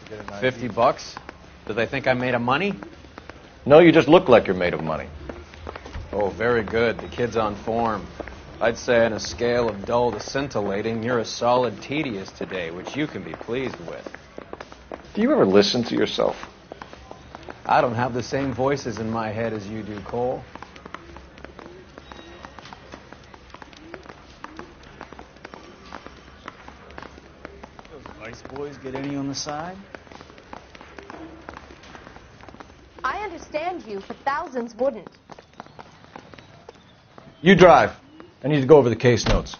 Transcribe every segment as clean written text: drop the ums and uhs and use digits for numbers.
$50? Do they think I'm made of money? No, you just look like you're made of money. Oh, very good. The kid's on form. I'd say on a scale of dull to scintillating, you're a solid tedious today, which you can be pleased with. Do you ever listen to yourself? I don't have the same voices in my head as you do, Cole. Those Vice boys get any on the side? I understand you, but thousands wouldn't. You drive. I need to go over the case notes.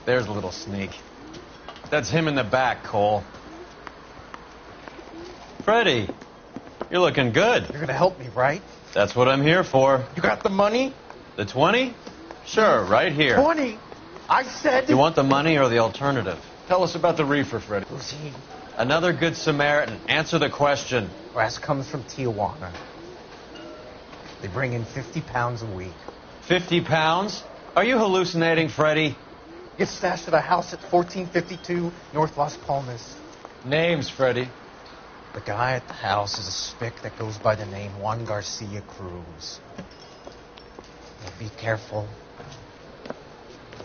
There's a little sneak. That's him in the back, Cole. Freddie, you're looking good. You're gonna help me, right? That's what I'm here for. You got the money? The 20? Sure, right here. 20? I said... You want the money or the alternative? Tell us about the reefer, Freddie. Who's he? Another good Samaritan. Answer the question. Brass comes from Tijuana. They bring in 50 pounds a week. 50 pounds? Are you hallucinating, Freddie? Gets stashed at a house at 1452 North Las Palmas. Names, Freddie. The guy at the house is a spick that goes by the name Juan Garcia Cruz. Well, be careful.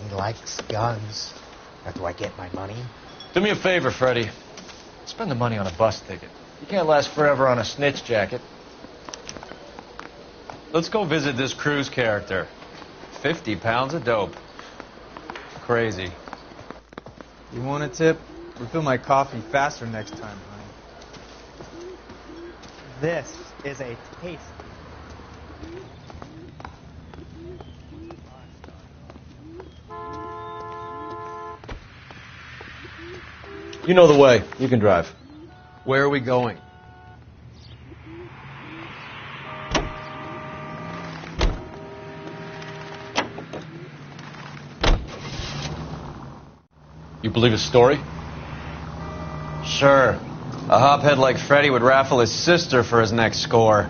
He likes guns. Now, do I get my money? Do me a favor, Freddie. Spend the money on a bus ticket. You can't last forever on a snitch jacket. Let's go visit this Cruz character. 50 pounds of dope. Crazy. You want a tip? Refill my coffee faster next time, honey. This is a taste. You know the way. You can drive. Where are we going? You believe his story? Sure. A hophead like Freddie would raffle his sister for his next score.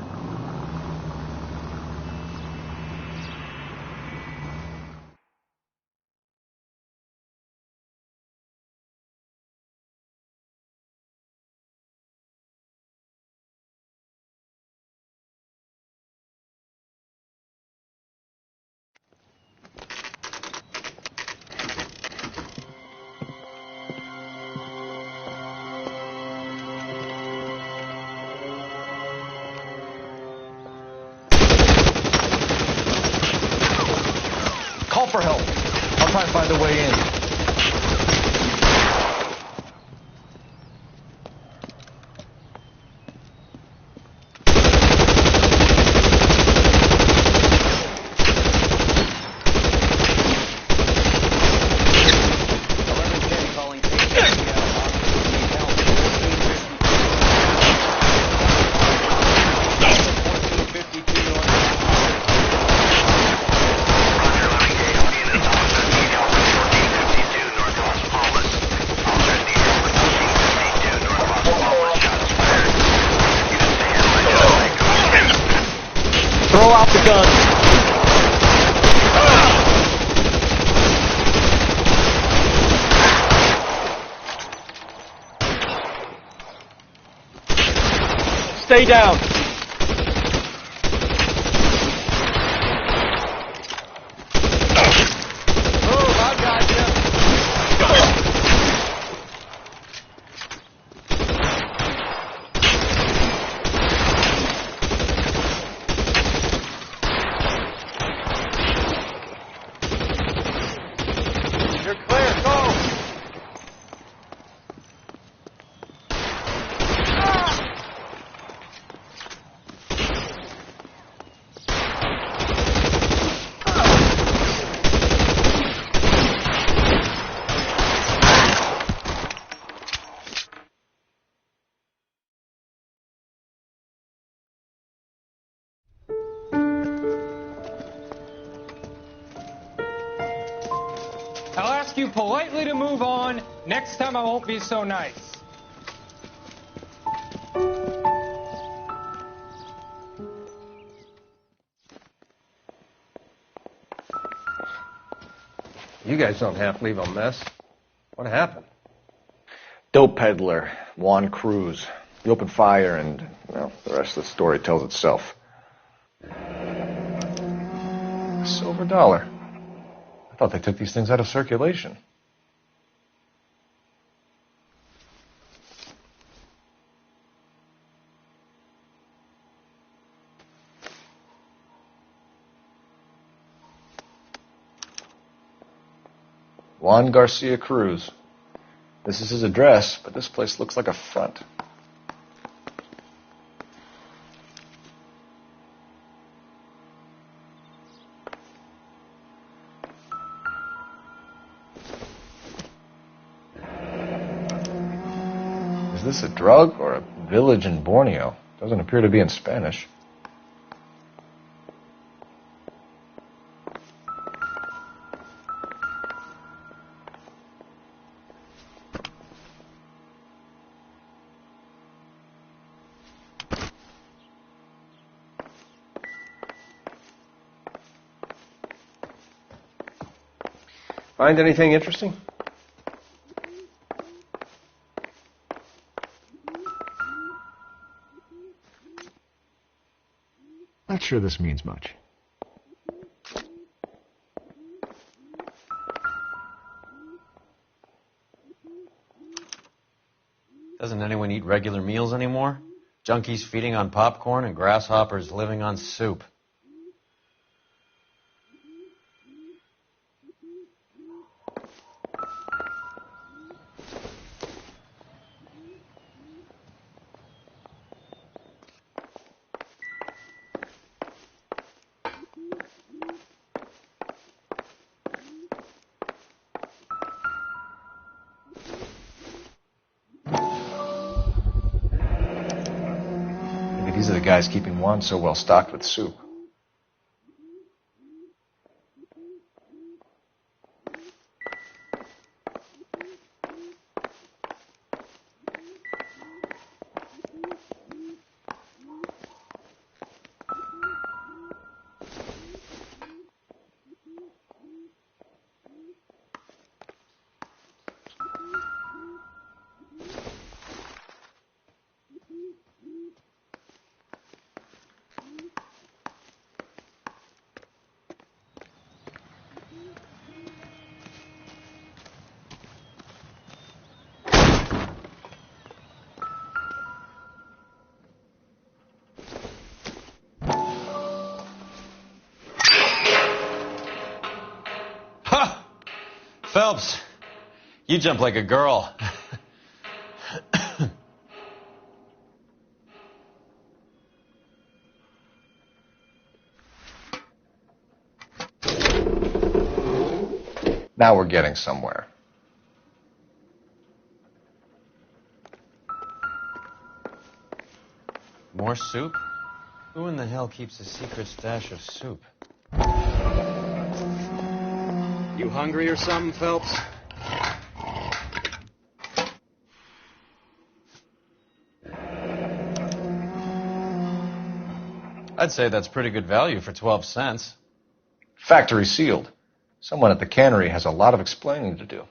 Call for help. I'll try and find a way in. Throw out the gun. Stay down. Move, I got you. You're clear, go! you politely to move on. Next time I won't be so nice. You guys don't half leave a mess. What happened? Dope peddler, Juan Cruz. He opened fire and, well, the rest of the story tells itself. Silver dollar. I thought they took these things out of circulation. Juan Garcia Cruz. This is his address, but this place looks like a front. Is this a drug or a village in Borneo? Doesn't appear to be in Spanish. Find anything interesting? Not sure this means much. Doesn't anyone eat regular meals anymore? Junkies feeding on popcorn and grasshoppers living on soup. These are the guys keeping Juan so well stocked with soup. Phelps, you jump like a girl. Now we're getting somewhere. More soup? Who in the hell keeps a secret stash of soup? You hungry or something, Phelps? I'd say that's pretty good value for 12 cents. Factory sealed. Someone at the cannery has a lot of explaining to do.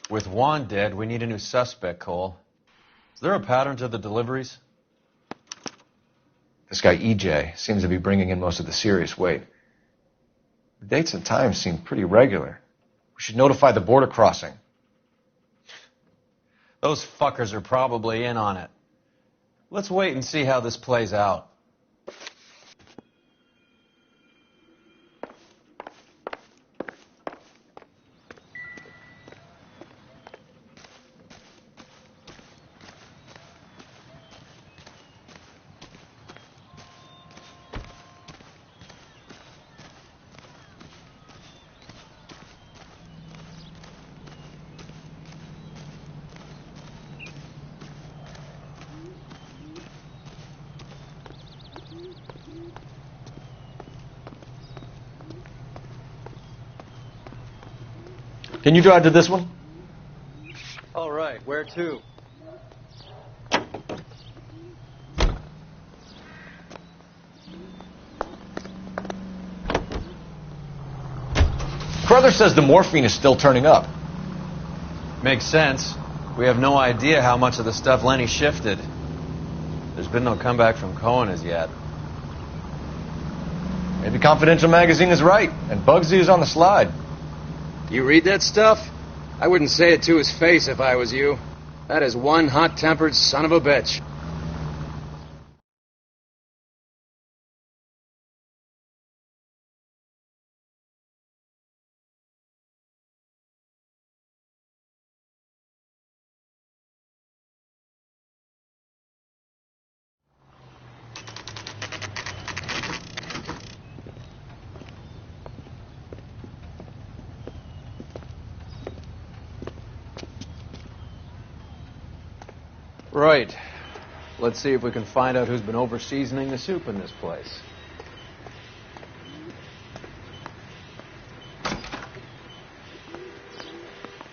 With Juan dead, we need a new suspect, Cole. Is there a pattern to the deliveries? This guy EJ seems to be bringing in most of the serious weight. The dates and times seem pretty regular. We should notify the border crossing. Those fuckers are probably in on it. Let's wait and see how this plays out. Can you drive to this one? All right, where to? Crothers says the morphine is still turning up. Makes sense. We have no idea how much of the stuff Lenny shifted. There's been no comeback from Cohen as yet. Maybe Confidential Magazine is right, and Bugsy is on the slide. You read that stuff? I wouldn't say it to his face if I was you. That is one hot-tempered son of a bitch. Right. Let's see if we can find out who's been over-seasoning the soup in this place.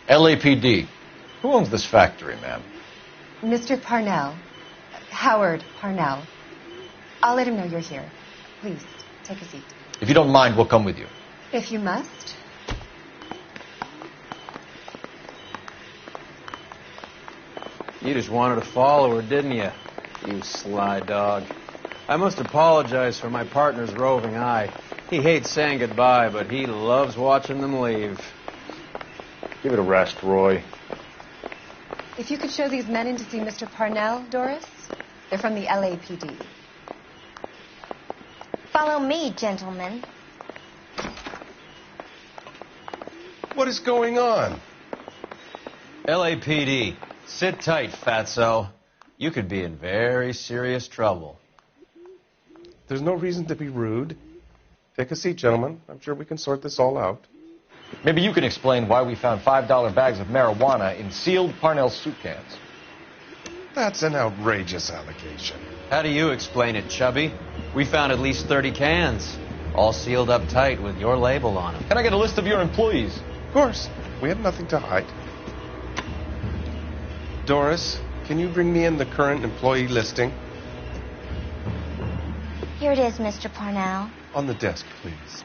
LAPD. Who owns this factory, ma'am? Mr. Parnell. Howard Parnell. I'll let him know you're here. Please, take a seat. If you don't mind, we'll come with you. If you must. You just wanted to follow her, didn't you? You sly dog. I must apologize for my partner's roving eye. He hates saying goodbye, but he loves watching them leave. Give it a rest, Roy. If you could show these men in to see Mr. Parnell, Doris. They're from the LAPD. Follow me, gentlemen. What is going on? LAPD. Sit tight, fatso. You could be in very serious trouble. There's no reason to be rude. Take a seat, gentlemen. I'm sure we can sort this all out. Maybe you can explain why we found $5 bags of marijuana in sealed Parnell soup cans. That's an outrageous allegation. How do you explain it, Chubby? We found at least 30 cans, all sealed up tight with your label on them. Can I get a list of your employees? Of course. We have nothing to hide. Doris, can you bring me in the current employee listing? Here it is, Mr. Parnell. On the desk, please.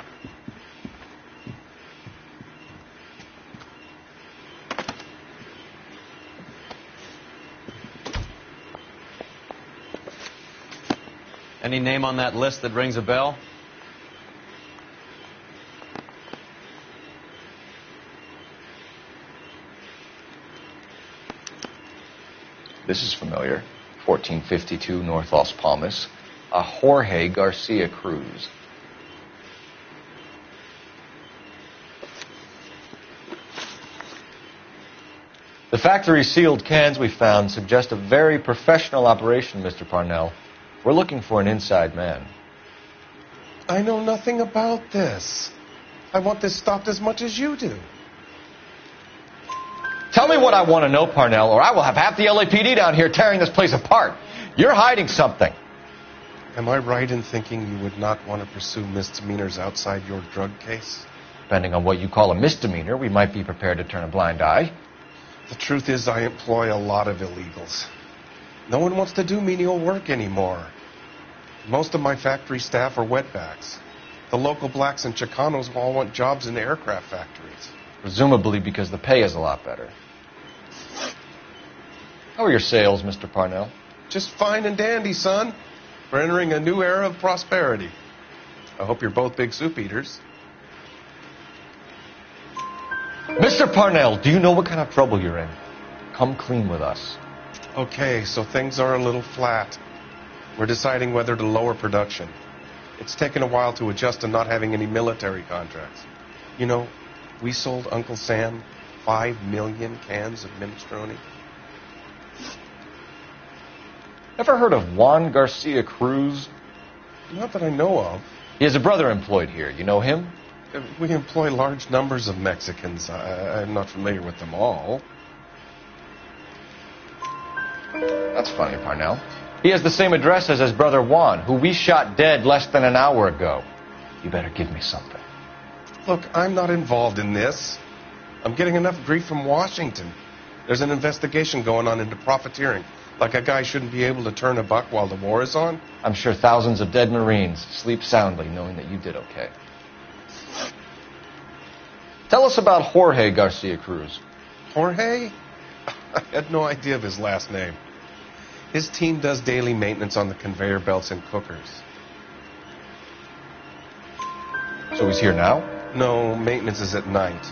Any name on that list that rings a bell? This is familiar. 1452 North Las Palmas. A Jorge Garcia Cruz. The factory sealed cans we found suggest a very professional operation, Mr. Parnell. We're looking for an inside man. I know nothing about this. I want this stopped as much as you do. Tell me what I want to know, Parnell, or I will have half the LAPD down here tearing this place apart. You're hiding something. Am I right in thinking you would not want to pursue misdemeanors outside your drug case? Depending on what you call a misdemeanor, we might be prepared to turn a blind eye. The truth is I employ a lot of illegals. No one wants to do menial work anymore. Most of my factory staff are wetbacks. The local blacks and Chicanos all want jobs in aircraft factories. Presumably because the pay is a lot better. How are your sales, Mr. Parnell? Just fine and dandy, son. We're entering a new era of prosperity. I hope you're both big soup eaters. Mr. Parnell, do you know what kind of trouble you're in? Come clean with us. Okay, so things are a little flat. We're deciding whether to lower production. It's taken a while to adjust to not having any military contracts. You know, we sold Uncle Sam 5 million cans of minestrone. Ever heard of Juan Garcia Cruz? Not that I know of. He has a brother employed here. You know him? We employ large numbers of Mexicans. I'm not familiar with them all. That's funny, Parnell. He has the same address as his brother Juan, who we shot dead less than an hour ago. You better give me something. Look, I'm not involved in this. I'm getting enough grief from Washington. There's an investigation going on into profiteering. Like a guy shouldn't be able to turn a buck while the war is on. I'm sure thousands of dead Marines sleep soundly knowing that you did okay. Tell us about Jorge Garcia Cruz. Jorge? I had no idea of his last name. His team does daily maintenance on the conveyor belts and cookers. So he's here now? No, maintenance is at night.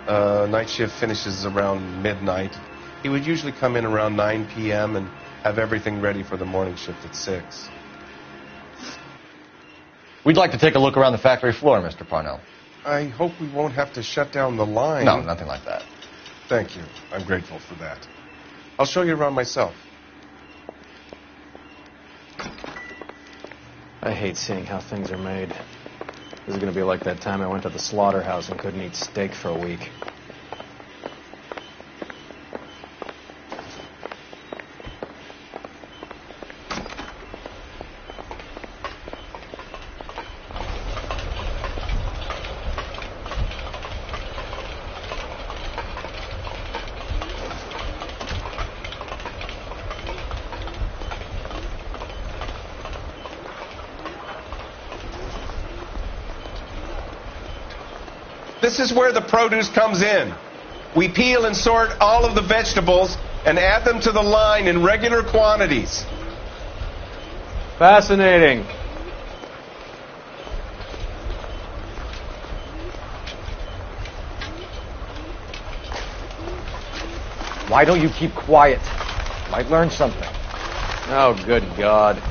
Night shift finishes around midnight. He would usually come in around 9 p.m. and have everything ready for the morning shift at 6. We'd like to take a look around the factory floor, Mr. Parnell. I hope we won't have to shut down the line. No, nothing like that. Thank you. I'm grateful for that. I'll show you around myself. I hate seeing how things are made. This is going to be like that time I went to the slaughterhouse and couldn't eat steak for a week. This is where the produce comes in. We peel and sort all of the vegetables and add them to the line in regular quantities. Fascinating. Why don't you keep quiet? Might learn something. Oh, good God.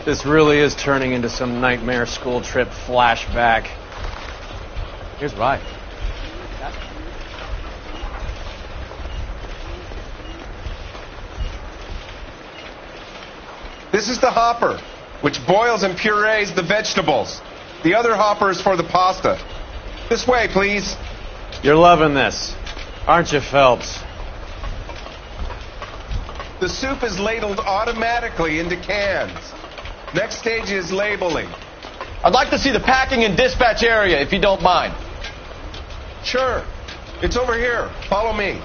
This really is turning into some nightmare school trip flashback. Here's why. This is the hopper, which boils and purees the vegetables. The other hopper is for the pasta. This way, please. You're loving this, aren't you, Phelps? The soup is ladled automatically into cans. Next stage is labeling. I'd like to see the packing and dispatch area, if you don't mind. Sure. It's over here. Follow me.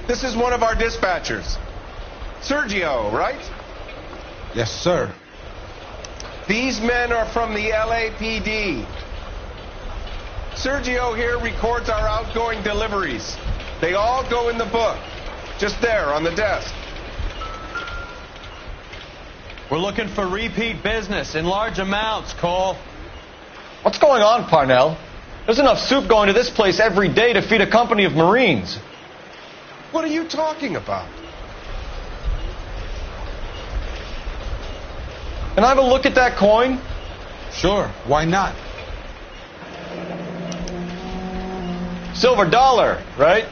This is one of our dispatchers. Sergio, right? Yes, sir. These men are from the LAPD. Sergio here records our outgoing deliveries. They all go in the book. Just there on the desk. We're looking for repeat business in large amounts, Cole. What's going on, Parnell? There's enough soup going to this place every day to feed a company of Marines. What are you talking about? Can I have a look at that coin? Sure, why not? Silver dollar, right?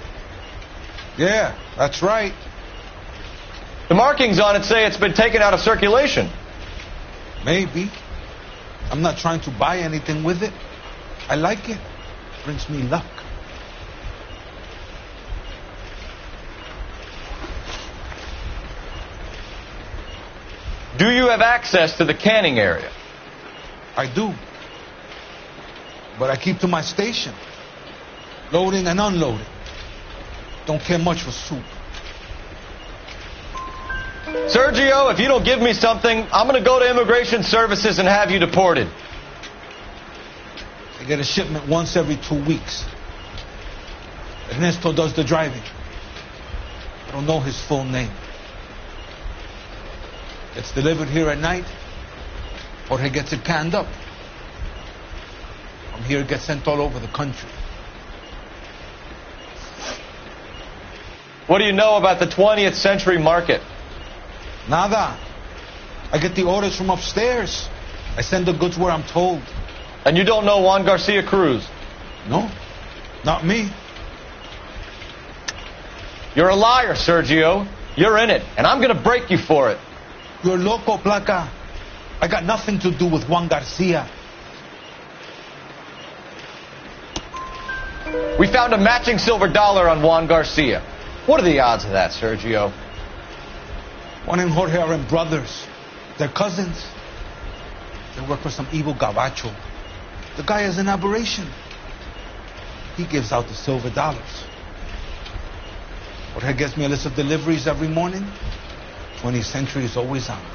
Yeah, that's right. The markings on it say it's been taken out of circulation. Maybe. I'm not trying to buy anything with it. I like it. Brings me luck. Do you have access to the canning area? I do. But I keep to my station. Loading and unloading. Don't care much for soup. Sergio, if you don't give me something, I'm going to go to Immigration Services and have you deported. I get a shipment once every 2 weeks. Ernesto does the driving. I don't know his full name. It's delivered here at night, or he gets it canned up. From here, it gets sent all over the country. What do you know about the 20th century market? Nada. I get the orders from upstairs. I send the goods where I'm told. And you don't know Juan Garcia Cruz? No, not me. You're a liar, Sergio. You're in it, and I'm going to break you for it. You're loco, Placa. I got nothing to do with Juan Garcia. We found a matching silver dollar on Juan Garcia. What are the odds of that, Sergio? Juan and Jorge are brothers. They're cousins. They work for some evil gabacho. The guy is an aberration. He gives out the silver dollars. Jorge gets me a list of deliveries every morning. 20th Century is always on there.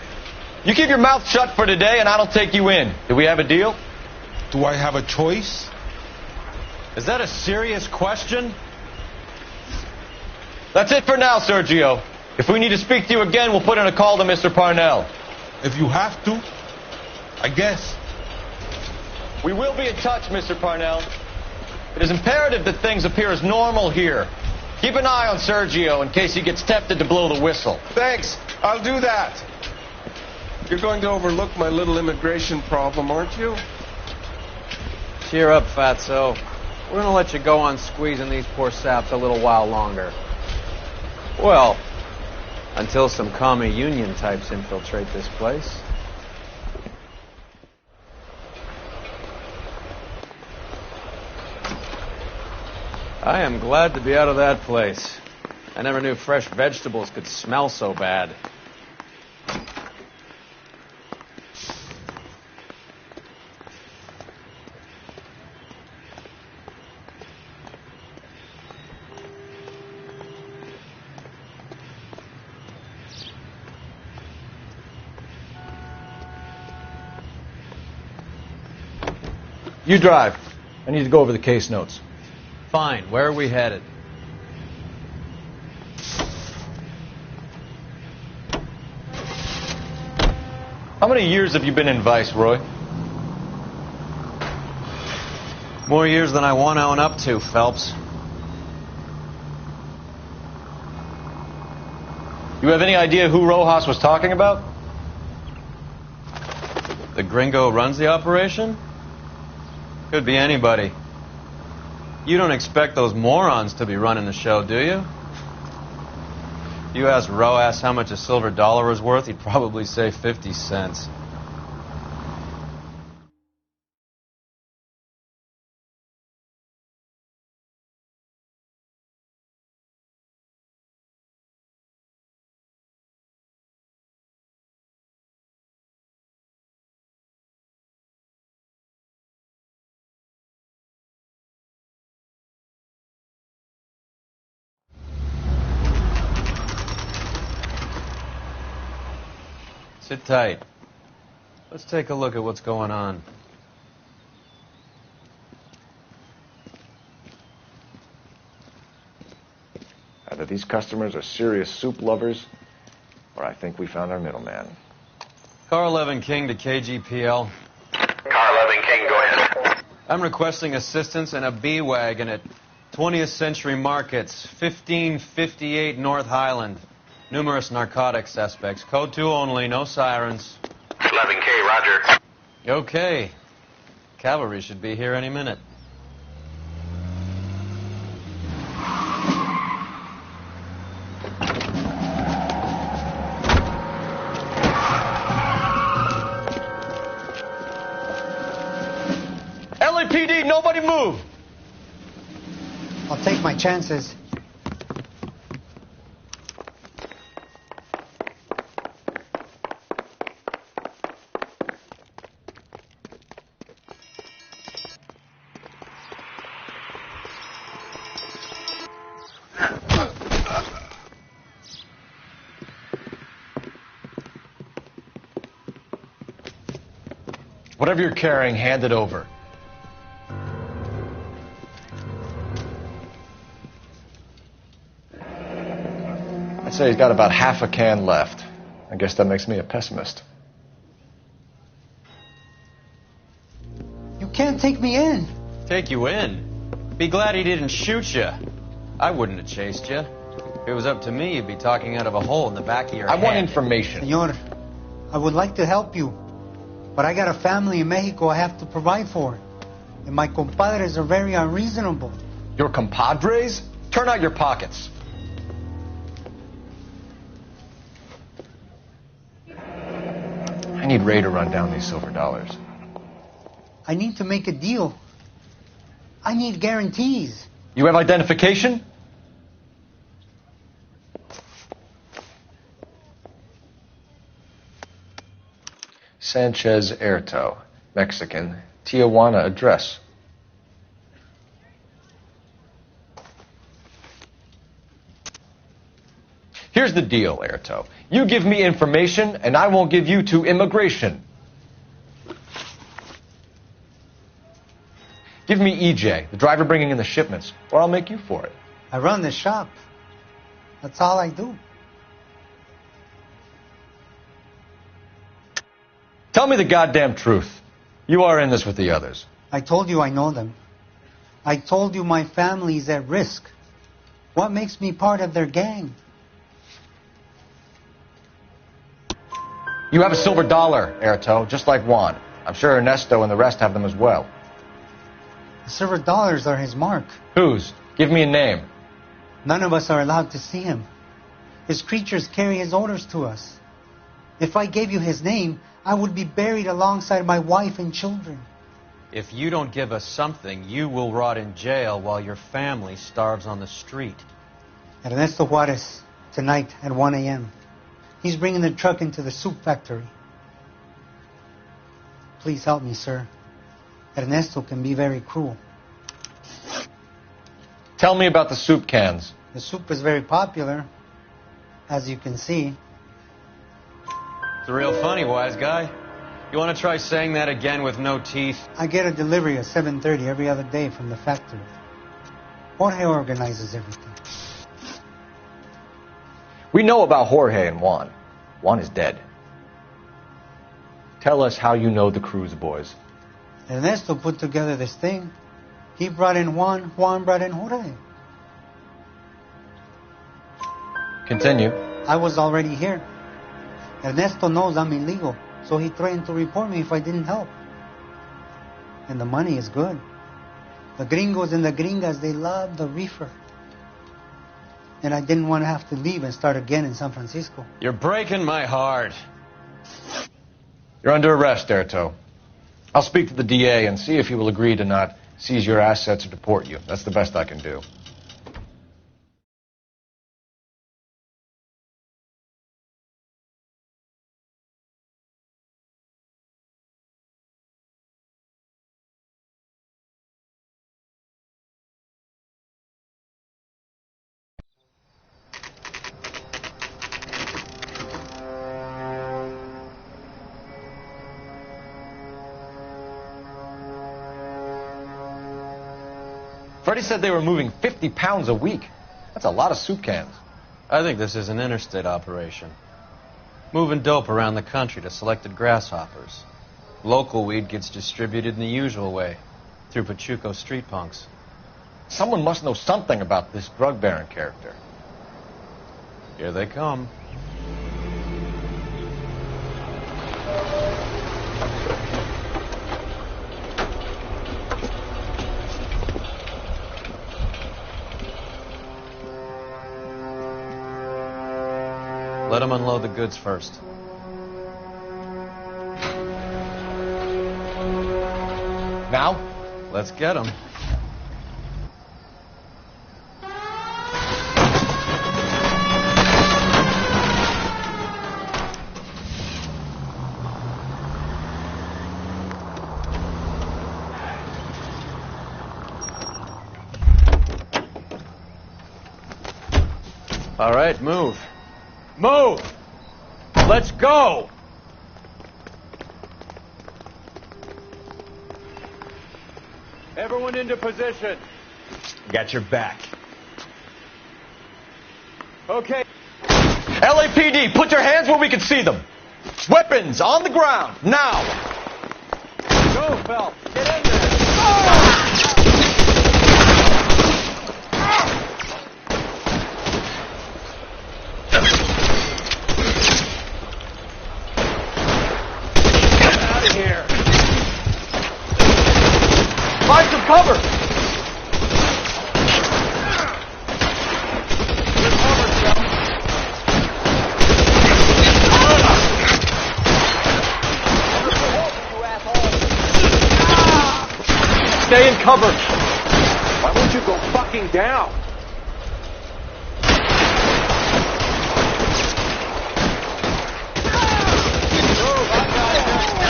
You keep your mouth shut for today and I don't take you in. Do we have a deal? Do I have a choice? Is that a serious question? That's it for now, Sergio. If we need to speak to you again, we'll put in a call to Mr. Parnell. If you have to, I guess. We will be in touch, Mr. Parnell. It is imperative that things appear as normal here. Keep an eye on Sergio in case he gets tempted to blow the whistle. Thanks. I'll do that. You're going to overlook my little immigration problem, aren't you? Cheer up, Fatso. We're going to let you go on squeezing these poor saps a little while longer. Well, until some commie union types infiltrate this place. I am glad to be out of that place. I never knew fresh vegetables could smell so bad. You drive. I need to go over the case notes. Fine. Where are we headed? How many years have you been in Vice, Roy? More years than I want to own up to, Phelps. You have any idea who Rojas was talking about? The gringo runs the operation? Could be anybody. You don't expect those morons to be running the show, do you? If you asked Rojas how much a silver dollar was worth, he'd probably say 50 cents. Sit tight. Let's take a look at what's going on. Either these customers are serious soup lovers, or I think we found our middleman. Car 11 King to KGPL. Car 11 King, go ahead. I'm requesting assistance in a B-Wagon at 20th Century Markets, 1558 North Highland. Numerous narcotic suspects. Code 2 only, no sirens. 11K, roger. Okay. Cavalry should be here any minute. LAPD, nobody move! I'll take my chances. Whatever you're carrying, hand it over. I'd say he's got about half a can left. I guess that makes me a pessimist. You can't take me in. Take you in? Be glad he didn't shoot you. I wouldn't have chased you. If it was up to me, you'd be talking out of a hole in the back of your head. I want information. Senor, I would like to help you, but I got a family in Mexico I have to provide for. And my compadres are very unreasonable. Your compadres? Turn out your pockets. I need Ray to run down these silver dollars. I need to make a deal. I need guarantees. You have identification? Sanchez Erto, Mexican, Tijuana address. Here's the deal, Erto. You give me information, and I won't give you to immigration. Give me EJ, the driver bringing in the shipments, or I'll make you for it. I run the shop. That's all I do. Tell me the goddamn truth. You are in this with the others. I told you I know them. I told you my family's at risk. What makes me part of their gang? You have a silver dollar, Erto, just like Juan. I'm sure Ernesto and the rest have them as well. The silver dollars are his mark. Whose? Give me a name. None of us are allowed to see him. His creatures carry his orders to us. If I gave you his name, I would be buried alongside my wife and children. If you don't give us something, you will rot in jail while your family starves on the street. Ernesto Juarez, tonight at 1 a.m. He's bringing the truck into the soup factory. Please help me, sir. Ernesto can be very cruel. Tell me about the soup cans. The soup is very popular, as you can see. It's real funny, wise guy. You want to try saying that again with no teeth? I get a delivery at 7:30 every other day from the factory. Jorge organizes everything. We know about Jorge and Juan. Juan is dead. Tell us how you know the Cruz boys. Ernesto put together this thing. He brought in Juan, Juan brought in Jorge. Continue. I was already here. Ernesto knows I'm illegal, so he threatened to report me if I didn't help. And the money is good. The gringos and the gringas, they love the reefer. And I didn't want to have to leave and start again in San Francisco. You're breaking my heart. You're under arrest, Erto. I'll speak to the DA and see if he will agree to not seize your assets or deport you. That's the best I can do. Freddie said they were moving 50 pounds a week. That's a lot of soup cans. I think this is an interstate operation. Moving dope around the country to selected grasshoppers. Local weed gets distributed in the usual way, through Pachuco street punks. Someone must know something about this drug baron character. Here they come. Let them unload the goods first. Now? Let's get them. All right, move. Move! Let's go! Everyone into position. Got your back. Okay. LAPD, put your hands where we can see them. Weapons on the ground, now! Go, Phelps. Get in there. Find some cover! Stay in cover! Why won't you go fucking down? Move, I got it.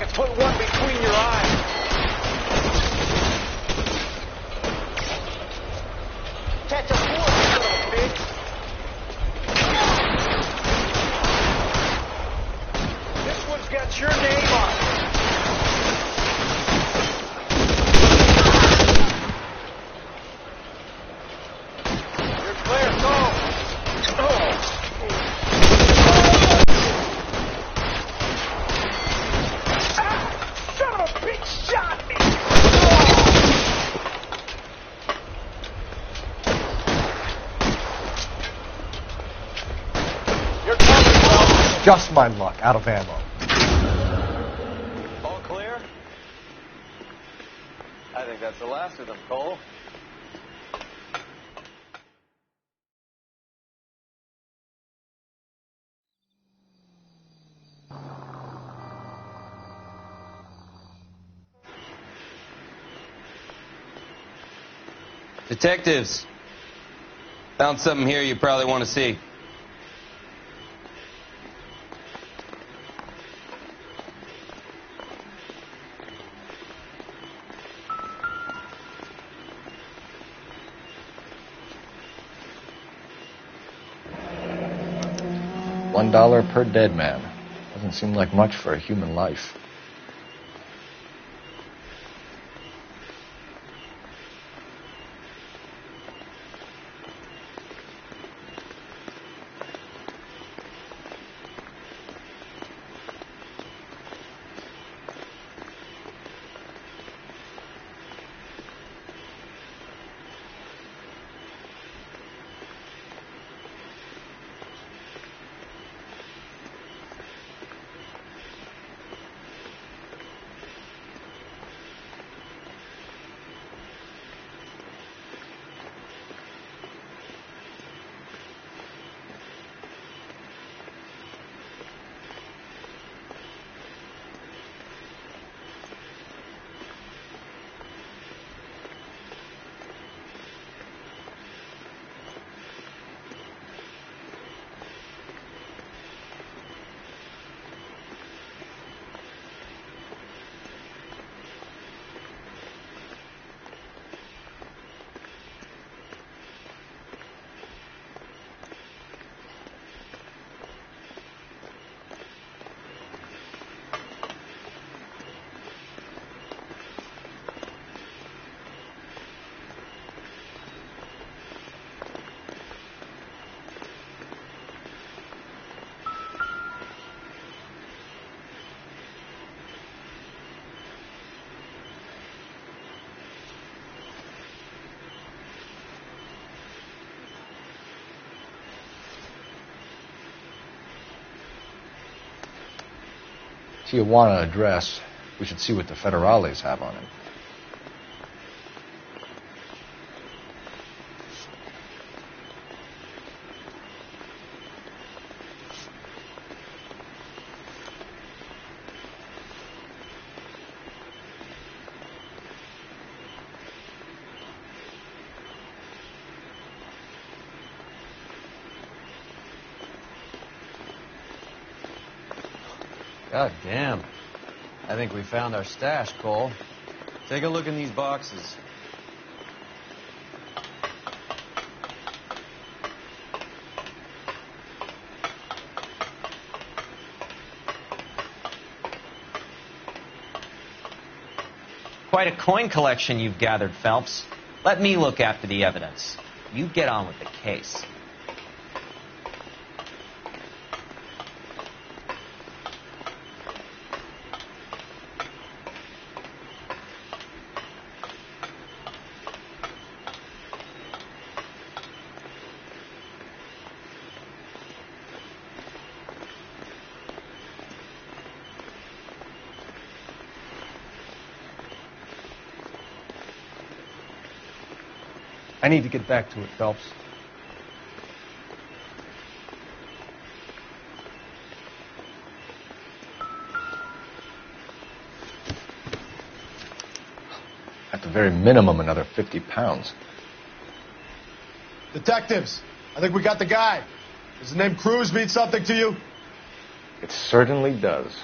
Let's put one between your eyes. Catch a bullet, you little bitch. This one's got your name on it. You're clear, go. Son of a bitch shot me! You're coming, bro. Just my luck, out of ammo. All clear? I think that's the last of them, Cole. Detectives, found something here you probably want to see. $1 per dead man. Doesn't seem like much for a human life. Tijuana address. We should see what the federales have on him. God damn. I think we found our stash, Cole. Take a look in these boxes. Quite a coin collection you've gathered, Phelps. Let me look after the evidence. You get on with the case. I need to get back to it, Phelps. At the very minimum, another 50 pounds. Detectives, I think we got the guy. Does the name Cruz mean something to you? It certainly does.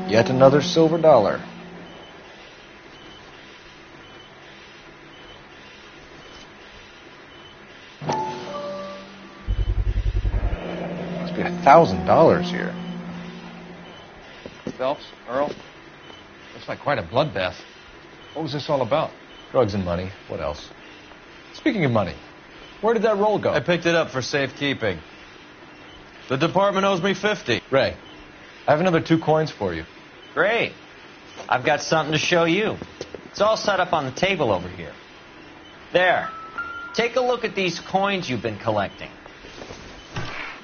Yet another silver dollar. Must be $1,000 here. Phelps, Earl, looks like quite a bloodbath. What was this all about? Drugs and money. What else? Speaking of money, where did that roll go? I picked it up for safekeeping. The department owes me 50. Ray, I have another 2 coins for you. Great. I've got something to show you. It's all set up on the table over here. There. Take a look at these coins you've been collecting.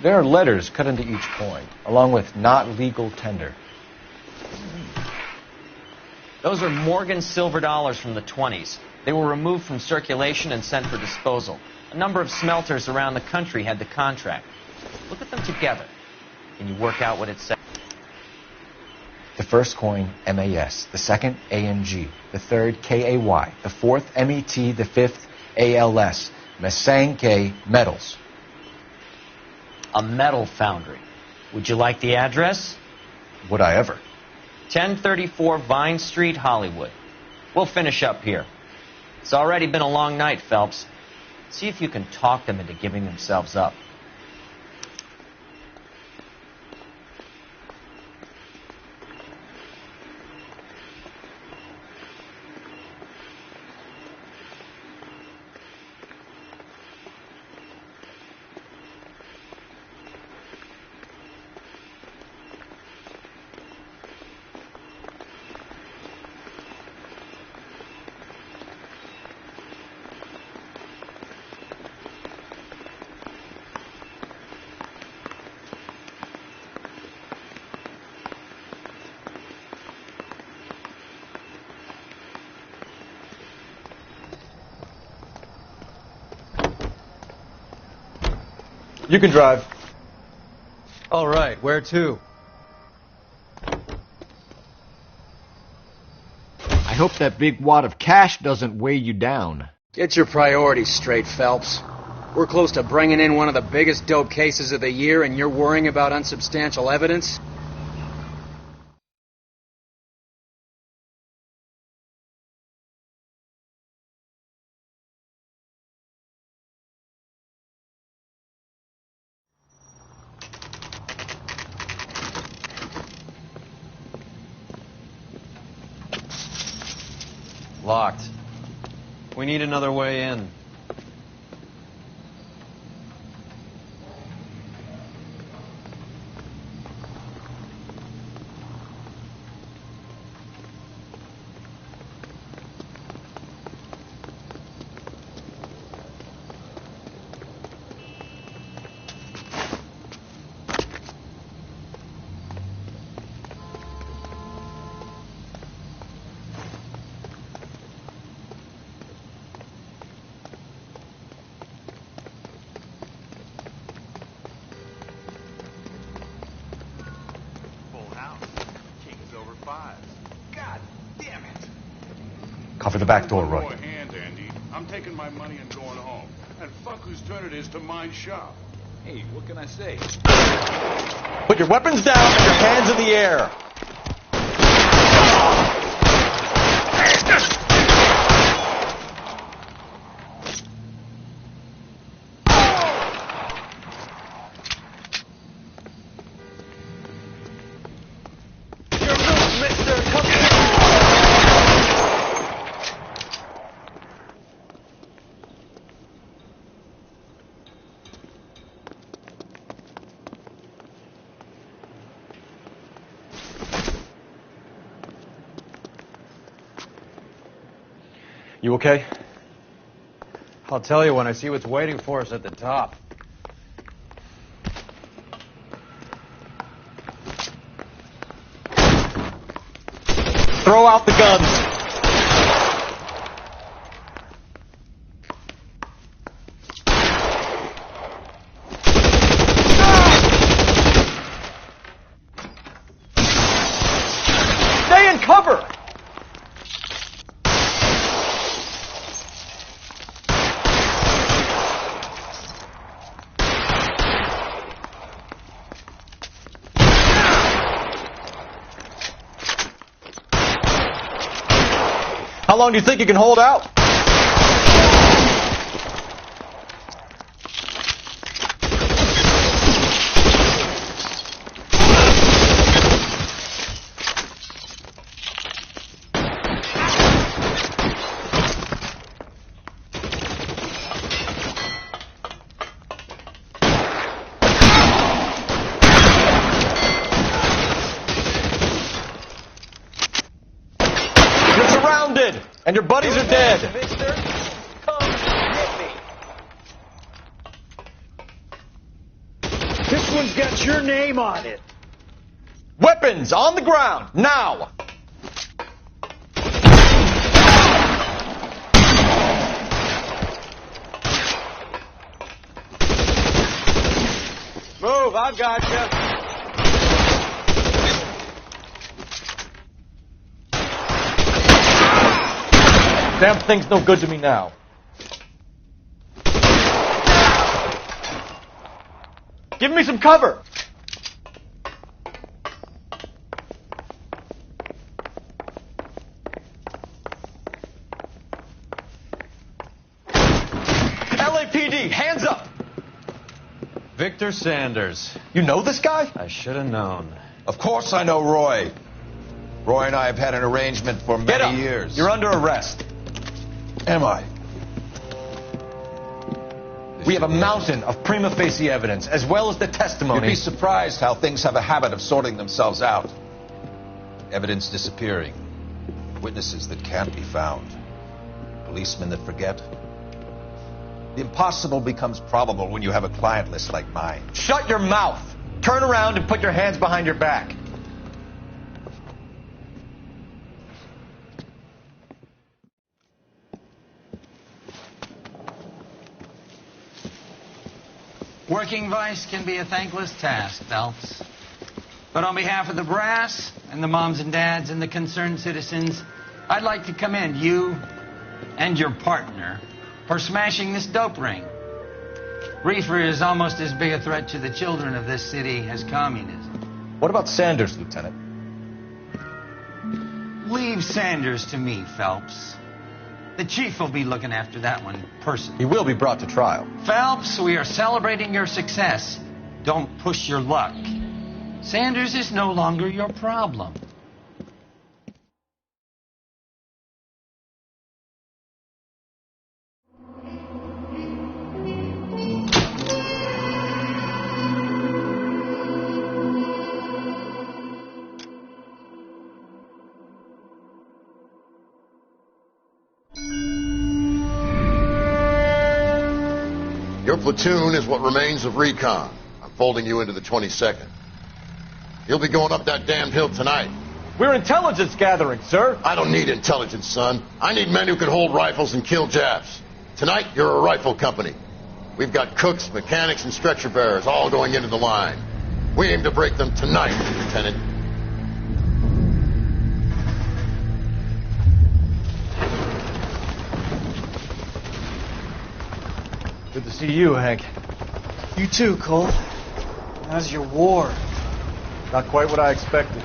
There are letters cut into each coin, along with not legal tender. Those are Morgan silver dollars from the 20s. They were removed from circulation and sent for disposal. A number of smelters around the country had the contract. Look at them together. Can you work out what it says? The first coin, MAS. The second, ANG. The third, KAY. The fourth, MET. The fifth, ALS. Masanke Metals. A metal foundry. Would you like the address? Would I ever? 1034 Vine Street, Hollywood. We'll finish up here. It's already been a long night, Phelps. See if you can talk them into giving themselves up. You can drive. All right, where to? I hope that big wad of cash doesn't weigh you down. Get your priorities straight, Phelps. We're close to bringing in one of the biggest dope cases of the year, and you're worrying about unsubstantial evidence? Locked. We need another way in. Cover the back door, Roy. Boy, hand, Andy. I'm taking my money and going home. And fuck whose turn it is to mind shop. Hey, what can I say? Put your weapons down and your hands in the air. You okay? I'll tell you when I see what's waiting for us at the top. Throw out the guns. Stay in cover. How long do you think you can hold out? And your buddies are dead. Mister, come get me. This one's got your name on it. Weapons on the ground, now! Move, I've got you. Damn thing's no good to me now. Give me some cover. LAPD, hands up. Victor Sanders. You know this guy? I should have known. Of course I know Roy. Roy and I have had an arrangement for many years. You're under arrest. Am I? We have a mountain of prima facie evidence, as well as the testimony. You'd be surprised how things have a habit of sorting themselves out. Evidence disappearing. Witnesses that can't be found. Policemen that forget. The impossible becomes probable when you have a client list like mine. Shut your mouth. Turn around and put your hands behind your back. Working vice can be a thankless task, Phelps. But on behalf of the brass and the moms and dads and the concerned citizens, I'd like to commend you and your partner for smashing this dope ring. Reefer is almost as big a threat to the children of this city as communism. What about Sanders, Lieutenant? Leave Sanders to me, Phelps. The chief will be looking after that one personally. He will be brought to trial. Phelps, we are celebrating your success. Don't push your luck. Sanders is no longer your problem. Your platoon is what remains of recon. I'm folding you into the 22nd. You'll be going up that damned hill tonight. We're intelligence gathering, sir. I don't need intelligence, son. I need men who can hold rifles and kill Japs. Tonight, you're a rifle company. We've got cooks, mechanics, and stretcher bearers all going into the line. We aim to break them tonight, Lieutenant. Good to see you, Hank. You too, Cole. How's your war? Not quite what I expected.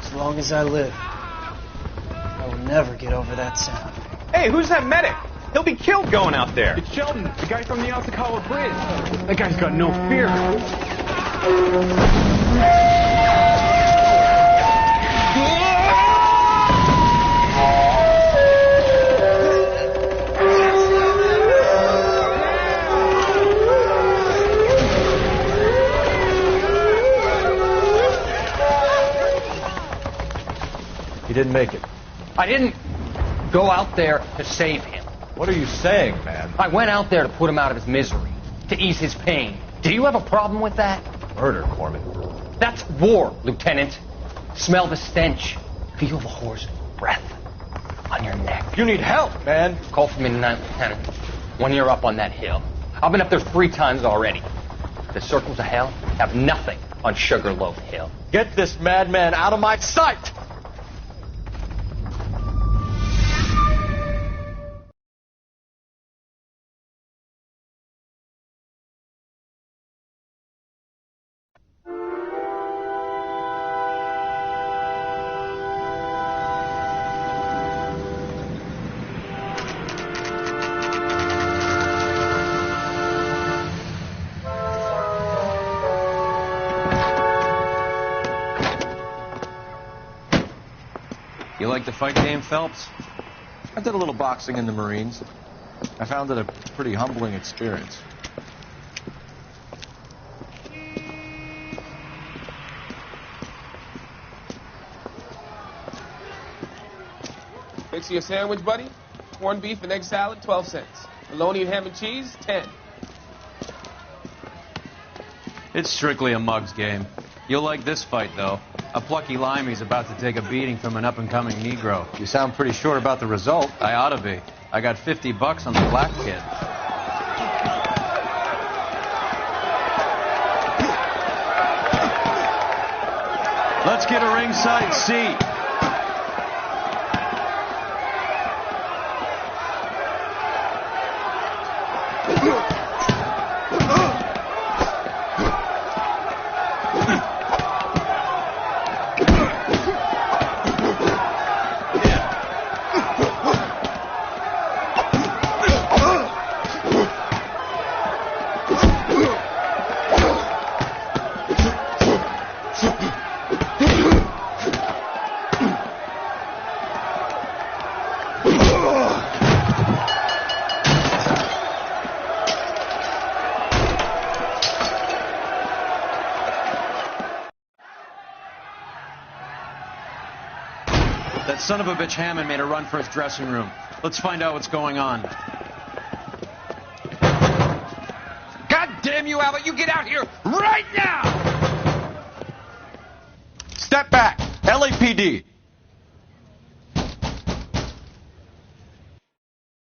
As long as I live, I will never get over that sound. Hey, who's that medic? He'll be killed going out there. It's Sheldon, the guy from the Osakawa Bridge. That guy's got no fear. He didn't make it. I didn't go out there to save him. What are you saying, man? I went out there to put him out of his misery, to ease his pain. Do you have a problem with that? Murder, Corman. That's war, Lieutenant. Smell the stench. Feel the horse's breath on your neck. You need help, man. Call for me tonight, Lieutenant. When you're up on that hill. I've been up there 3 times already. The circles of hell have nothing on Sugarloaf Hill. Get this madman out of my sight! You like the fight game, Phelps? I did a little boxing in the Marines. I found it a pretty humbling experience. Fix you a sandwich, buddy. Corned beef and egg salad, 12 cents. Bologna and ham and cheese, 10. It's strictly a mug's game. You'll like this fight, though. A plucky limey's about to take a beating from an up-and-coming Negro. You sound pretty sure about the result. I ought to be. I got $50 on the black kid. Let's get a ringside seat. That son of a bitch Hammond made a run for his dressing room. Let's find out what's going on. God damn you, Albert! You get out here right now! Step back. LAPD.